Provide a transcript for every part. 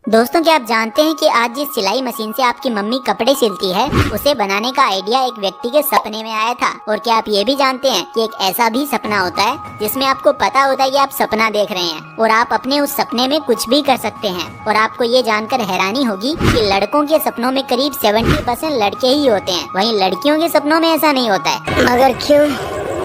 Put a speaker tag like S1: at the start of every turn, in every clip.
S1: दोस्तों, क्या आप जानते हैं कि आज जिस सिलाई मशीन से आपकी मम्मी कपड़े सिलती है, उसे बनाने का आइडिया एक व्यक्ति के सपने में आया था। और क्या आप ये भी जानते हैं कि एक ऐसा भी सपना होता है जिसमें आपको पता होता है कि आप सपना देख रहे हैं और आप अपने उस सपने में कुछ भी कर सकते हैं। और आपको ये जानकर हैरानी होगी कि लड़कों के सपनों में करीब 70% लड़के ही होते हैं, वहीं लड़कियों के सपनों में ऐसा नहीं होता है। मगर क्यों?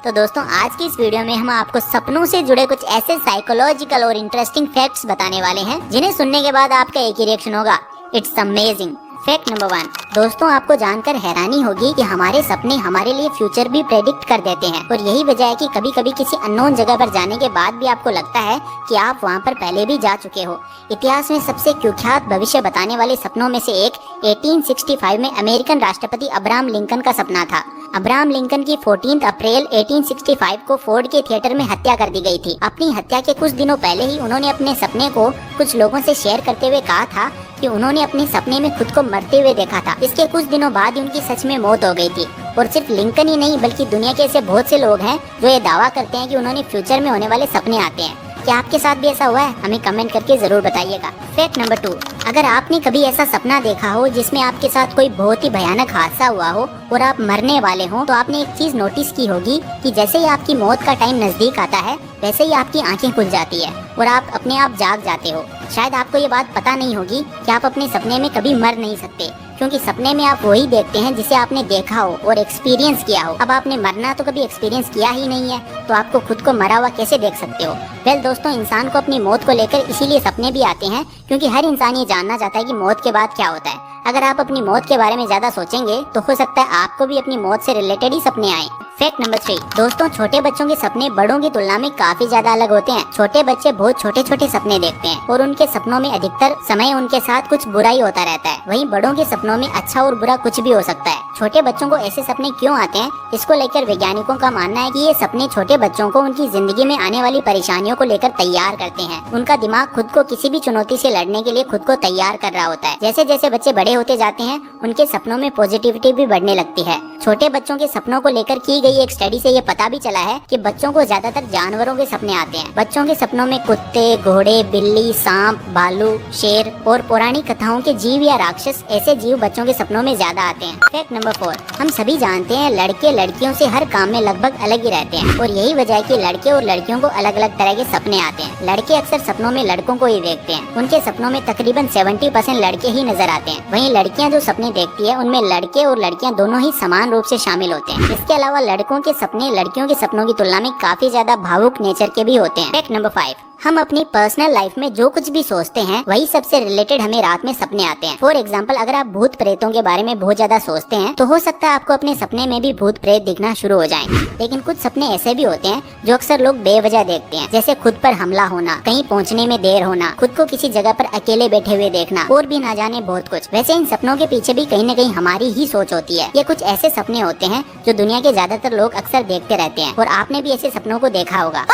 S1: तो दोस्तों, आज की इस वीडियो में हम आपको सपनों से जुड़े कुछ ऐसे साइकोलॉजिकल और इंटरेस्टिंग फैक्ट्स बताने वाले हैं जिन्हें सुनने के बाद आपका एक ही रिएक्शन होगा, इट्स अमेजिंग। Fact number 1। दोस्तों, आपको जानकर हैरानी होगी कि हमारे सपने हमारे लिए फ्यूचर भी प्रेडिक्ट कर देते हैं। और यही वजह है कि कभी कभी किसी अननोन जगह पर जाने के बाद भी आपको लगता है कि आप वहां पर पहले भी जा चुके हो। इतिहास में सबसे कुख्यात भविष्य बताने वाले सपनों में से एक 1865 में अमेरिकन राष्ट्रपति अब्राहम लिंकन का सपना था। अब्राहम लिंकन की 14 अप्रैल 1865 को फोर्ड के थिएटर में हत्या कर दी गई थी। अपनी हत्या के कुछ दिनों पहले ही उन्होंने अपने सपने को कुछ लोगों से शेयर करते हुए कहा था कि उन्होंने अपने सपने में खुद को मरते हुए देखा था। इसके कुछ दिनों बाद ही उनकी सच में मौत हो गई थी। और सिर्फ लिंकन ही नहीं बल्कि दुनिया के ऐसे बहुत से लोग हैं जो ये दावा करते हैं कि उन्होंने फ्यूचर में होने वाले सपने आते हैं। क्या आपके साथ भी ऐसा हुआ है? हमें कमेंट करके जरूर बताइएगा। Fact number 2। अगर आपने कभी ऐसा सपना देखा हो जिसमें आपके साथ कोई बहुत ही भयानक हादसा हुआ हो और आप मरने वाले हो, तो आपने एक चीज नोटिस की होगी कि जैसे ही आपकी मौत का टाइम नजदीक आता है वैसे ही आपकी आंखें खुल जाती है और आप अपने आप जाग जाते हो। शायद आपको ये बात पता नहीं होगी कि आप अपने सपने में कभी मर नहीं सकते, क्योंकि सपने में आप वही देखते हैं जिसे आपने देखा हो और एक्सपीरियंस किया हो। अब आपने मरना तो कभी एक्सपीरियंस किया ही नहीं है, तो आपको खुद को मरा हुआ कैसे देख सकते हो? वेल दोस्तों, इंसान को अपनी मौत को लेकर इसीलिए सपने भी आते हैं क्योंकि हर इंसान ये जानना चाहता है कि मौत के बाद क्या होता है। अगर आप अपनी मौत के बारे में ज्यादा सोचेंगे तो हो सकता है आपको भी अपनी मौत से रिलेटेड ही सपने आए। Fact number 3। दोस्तों, छोटे बच्चों के सपने बड़ों की तुलना में काफी ज्यादा अलग होते हैं। छोटे बच्चे बहुत छोटे छोटे सपने देखते हैं और उनके सपनों में अधिकतर समय उनके साथ कुछ बुरा ही होता रहता है। वहीं बड़ों के सपनों में अच्छा और बुरा कुछ भी हो सकता है। छोटे बच्चों को ऐसे सपने क्यों आते हैं, इसको लेकर वैज्ञानिकों का मानना है कि ये सपने छोटे बच्चों को उनकी जिंदगी में आने वाली परेशानियों को लेकर तैयार करते हैं। उनका दिमाग खुद को किसी भी चुनौती से लड़ने के लिए खुद को तैयार कर रहा होता है। जैसे जैसे बच्चे बड़े होते जाते हैं उनके सपनों में पॉजिटिविटी भी बढ़ने लगती है। छोटे बच्चों के सपनों को लेकर की गई एक स्टडी से ये पता भी चला है कि बच्चों को ज्यादातर जानवरों के सपने आते हैं। बच्चों के सपनों में कुत्ते, घोड़े, बिल्ली, सांप, भालू, शेर और पौराणिक कथाओं के जीव या राक्षस ऐसे जीव बच्चों के सपनों में ज्यादा आते हैं। Fact number 4। हम सभी जानते हैं लड़के लड़कियों से हर काम में लगभग अलग ही रहते हैं और यही वजह है कि लड़के और लड़कियों को अलग अलग तरह के सपने आते हैं। लड़के अक्सर सपनों में लड़कों को ही देखते हैं। उनके सपनों में तकरीबन 70% लड़के ही नजर आते हैं। वहीं लड़कियां जो सपने देखती है उनमें लड़के और लड़कियां दोनों ही समान रूप से शामिल होते हैं। इसके अलावा लड़कों के सपने लड़कियों के सपनों की तुलना में काफी ज्यादा भावुक नेचर के भी होते हैं। Fact number 5। हम अपनी पर्सनल लाइफ में जो कुछ भी सोचते हैं वही सबसे रिलेटेड हमें रात में सपने आते हैं। फॉर एग्जाम्पल, अगर आप भूत प्रेतों के बारे में बहुत ज्यादा सोचते हैं तो हो सकता है आपको अपने सपने में भी भूत प्रेत दिखना शुरू हो जाएं। लेकिन कुछ सपने ऐसे भी होते हैं जो अक्सर लोग बेवजह देखते हैं, जैसे खुद पर हमला होना, कहीं पहुंचने में देर होना, खुद को किसी जगह पर अकेले बैठे हुए देखना और भी ना जाने बहुत कुछ। वैसे इन सपनों के पीछे भी कहीं न कहीं हमारी ही सोच होती है। ये कुछ ऐसे सपने होते हैं जो दुनिया के ज्यादातर लोग अक्सर देखते रहते हैं और आपने भी ऐसे सपनों को देखा होगा।